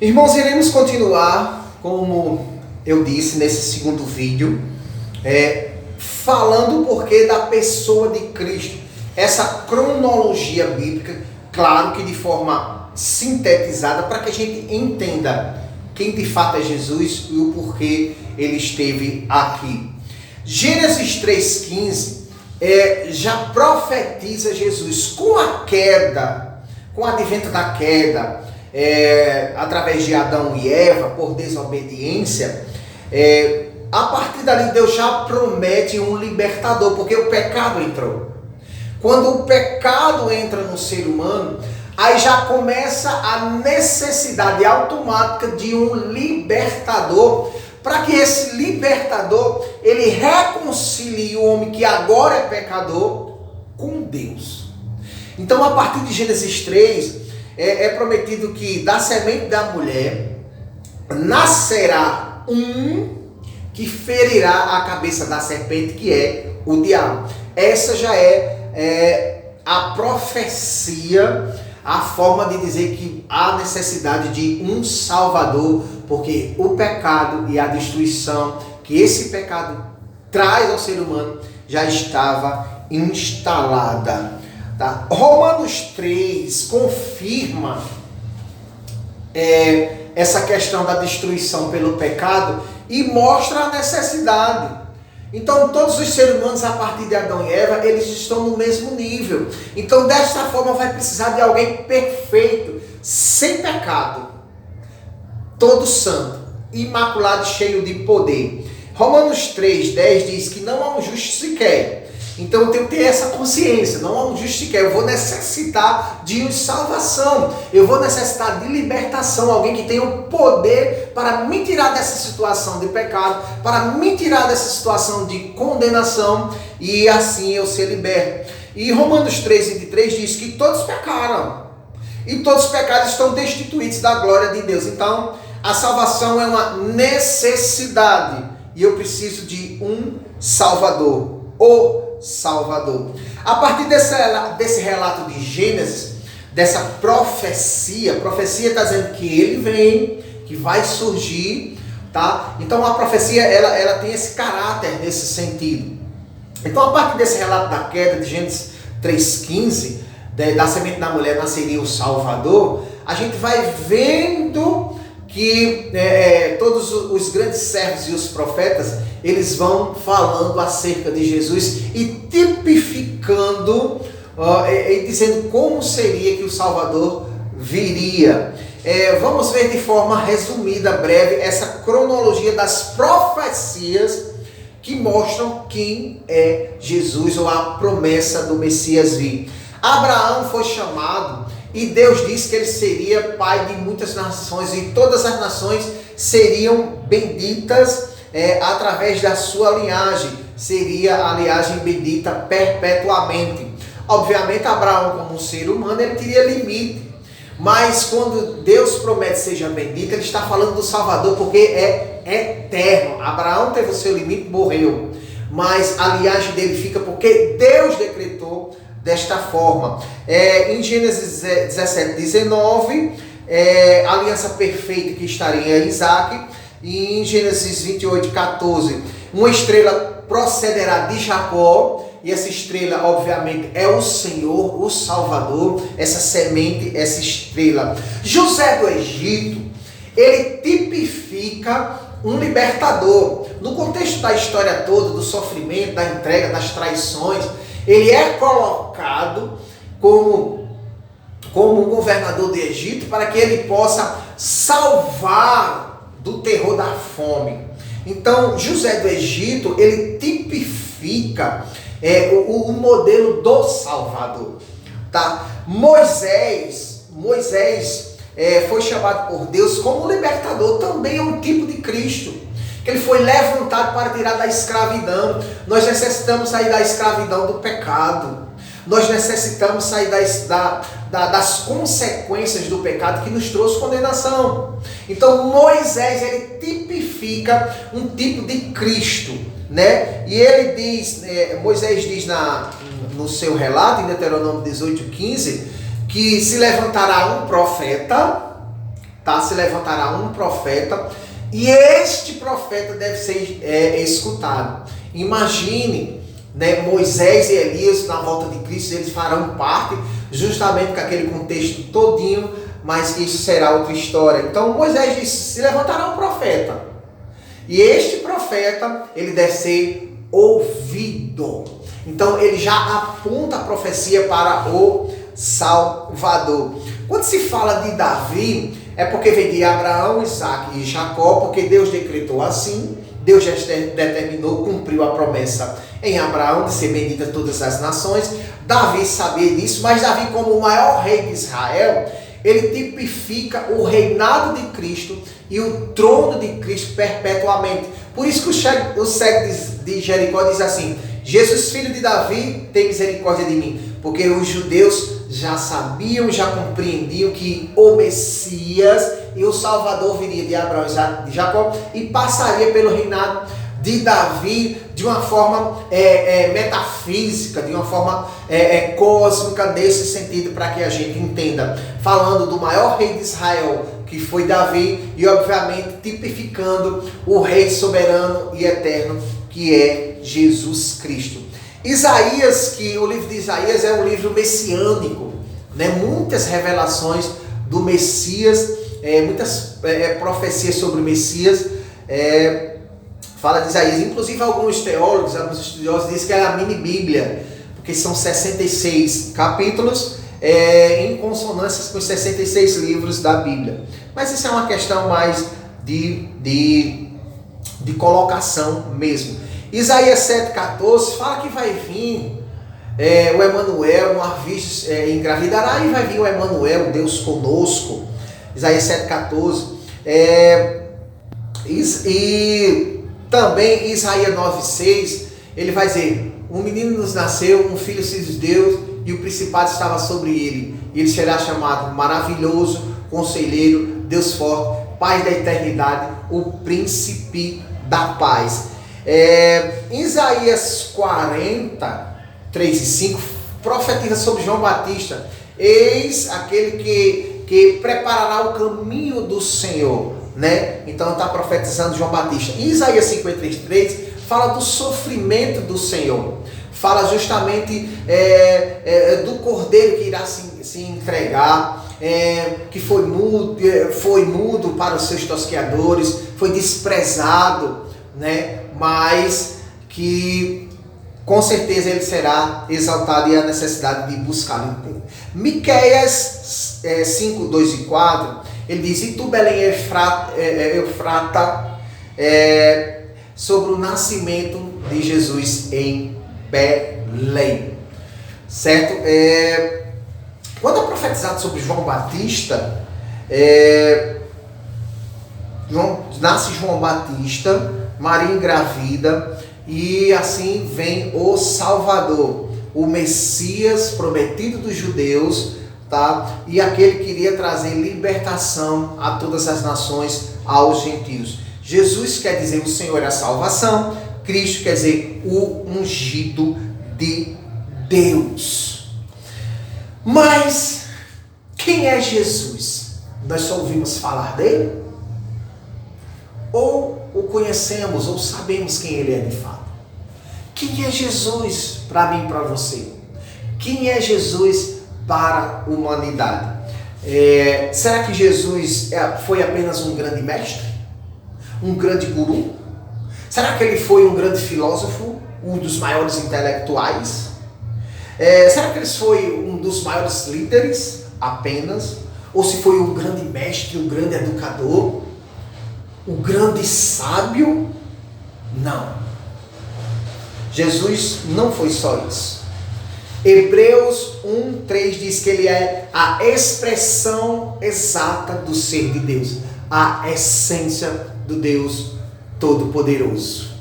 Irmãos, iremos continuar, como eu disse nesse segundo vídeo, falando o porquê da pessoa de Cristo. Essa cronologia bíblica, claro que de forma sintetizada, para que a gente entenda quem de fato é Jesus e o porquê ele esteve aqui. Gênesis 3,15 já profetiza Jesus com a queda, com o advento da queda, através de Adão e Eva, por desobediência. A partir dali Deus já promete um libertador, porque o pecado entrou. Quando o pecado entra no ser humano, aí já começa a necessidade automática de um libertador, para que esse libertador, ele reconcilie o homem que agora é pecador com Deus. Então, a partir de Gênesis 3, é prometido que da semente da mulher nascerá um que ferirá a cabeça da serpente, que é o diabo. Essa já é a profecia, a forma de dizer que há necessidade de um Salvador, porque o pecado e a destruição que esse pecado traz ao ser humano já estava instalada. Tá? Romanos 3 confirma essa questão da destruição pelo pecado e mostra a necessidade. Então, todos os seres humanos, a partir de Adão e Eva, eles estão no mesmo nível. Então, desta forma, vai precisar de alguém perfeito, sem pecado, todo santo, imaculado, cheio de poder. Romanos 3,10 diz que não há um justo sequer. Então, eu tenho que ter essa consciência, não há um justo sequer. Eu vou necessitar de salvação, eu vou necessitar de libertação, alguém que tenha o poder para me tirar dessa situação de pecado, para me tirar dessa situação de condenação, e assim eu ser liberto. E Romanos 3,23 diz que todos pecaram, e todos os pecados estão destituídos da glória de Deus. Então, a salvação é uma necessidade, e eu preciso de um Salvador, o Salvador. A partir desse relato de Gênesis, dessa profecia está dizendo que ele vem, que vai surgir, tá? Então a profecia ela tem esse caráter nesse sentido. Então, a partir desse relato da queda de Gênesis 3,15, da semente da mulher nasceria o Salvador, a gente vai vendo que todos os grandes servos e os profetas, eles vão falando acerca de Jesus e tipificando e dizendo como seria que o Salvador viria. Vamos ver de forma resumida, breve, essa cronologia das profecias que mostram quem é Jesus, ou a promessa do Messias vir. Abraão foi chamado e Deus disse que ele seria pai de muitas nações, e todas as nações seriam benditas através da sua linhagem. Seria a linhagem bendita perpetuamente. Obviamente, Abraão, como um ser humano, ele teria limite. Mas quando Deus promete seja bendito, ele está falando do Salvador, porque é eterno. Abraão teve o seu limite, morreu. Mas a linhagem dele fica porque Deus decretou desta forma. Em Gênesis 17:19, a aliança perfeita que estaria em Isaac. E em Gênesis 28:14, uma estrela procederá de Jacó. E essa estrela, obviamente, é o Senhor, o Salvador, essa semente, essa estrela. José do Egito, ele tipifica um libertador. No contexto da história toda, do sofrimento, da entrega, das traições, ele é colocado como um governador do Egito, para que ele possa salvar do terror da fome. Então, José do Egito, ele tipifica o modelo do Salvador, tá? Moisés foi chamado por Deus como libertador, também é um tipo de Cristo, que ele foi levantado para tirar da escravidão. Nós necessitamos sair da escravidão do pecado, nós necessitamos sair das consequências do pecado que nos trouxe condenação. Então Moisés, ele tipifica um tipo de Cristo, né? E ele diz, Moisés diz no seu relato, em Deuteronômio 18:15, que se levantará um profeta tá? Se levantará um profeta e este profeta deve ser escutado. Imagine, né, Moisés e Elias na volta de Cristo, eles farão parte justamente com aquele contexto todinho, mas isso será outra história. Então Moisés disse, se levantará um profeta. E este profeta, ele deve ser ouvido. Então ele já aponta a profecia para o Salvador. Quando se fala de Davi, é porque vem de Abraão, Isaac e Jacó, porque Deus decretou assim, Deus já determinou, cumpriu a promessa em Abraão de ser bendita todas as nações. Davi sabia disso, mas Davi, como o maior rei de Israel, ele tipifica o reinado de Cristo e o trono de Cristo perpetuamente. Por isso que o cego de Jericó diz assim, Jesus, filho de Davi, tem misericórdia de mim. Porque os judeus já sabiam, já compreendiam que o Messias e o Salvador viria de Abraão e de Jacó e passaria pelo reinado de Davi de uma forma metafísica, de uma forma cósmica, nesse sentido, para que a gente entenda. Falando do maior rei de Israel, que foi Davi, e obviamente tipificando o rei soberano e eterno, que é Jesus Cristo. Isaías, que o livro de Isaías é um livro messiânico, né? Muitas revelações do Messias, muitas profecias sobre o Messias, fala de Isaías. Inclusive alguns teólogos, alguns estudiosos dizem que é a mini Bíblia, porque são 66 capítulos, em consonância com os 66 livros da Bíblia. Mas isso é uma questão mais de colocação mesmo. Isaías 7,14 fala que vai vir o Emanuel, uma virgem engravidará e vai vir o Emanuel, Deus conosco. Isaías 7,14. E também Isaías 9,6, ele vai dizer, um menino nos nasceu, um filho se nos deu, e o principado estava sobre ele. E ele será chamado Maravilhoso, Conselheiro, Deus Forte, Pai da Eternidade, o Príncipe da Paz. Isaías 40, 3 e 5 profetiza sobre João Batista. Eis aquele que preparará o caminho do Senhor, né? Então está profetizando João Batista. Isaías 53 fala do sofrimento do Senhor, fala justamente do cordeiro que irá se entregar, que foi mudo para os seus tosqueadores, foi desprezado, né? Mas que com certeza ele será exaltado e a necessidade de buscá-lo. Miqueias 5, 2 e 4, ele diz, e tu, Belém Eufrata, sobre o nascimento de Jesus em Belém. Certo? Quando é profetizado sobre João Batista, nasce João Batista, Maria engravida, e assim vem o Salvador, o Messias prometido dos judeus, tá? E aquele que iria trazer libertação a todas as nações, aos gentios. Jesus quer dizer o Senhor é a salvação, Cristo quer dizer o ungido de Deus. Mas quem é Jesus? Nós só ouvimos falar dele? Ou o conhecemos, ou sabemos quem ele é de fato? Quem é Jesus para mim e para você? Quem é Jesus para a humanidade? Será que Jesus foi apenas um grande mestre? Um grande guru? Será que ele foi um grande filósofo? Um dos maiores intelectuais? Será que ele foi um dos maiores líderes apenas? Ou se foi um grande mestre, um grande educador? O grande sábio? Não. Jesus não foi só isso. Hebreus 1:3 diz que ele é a expressão exata do ser de Deus, a essência do Deus Todo-Poderoso.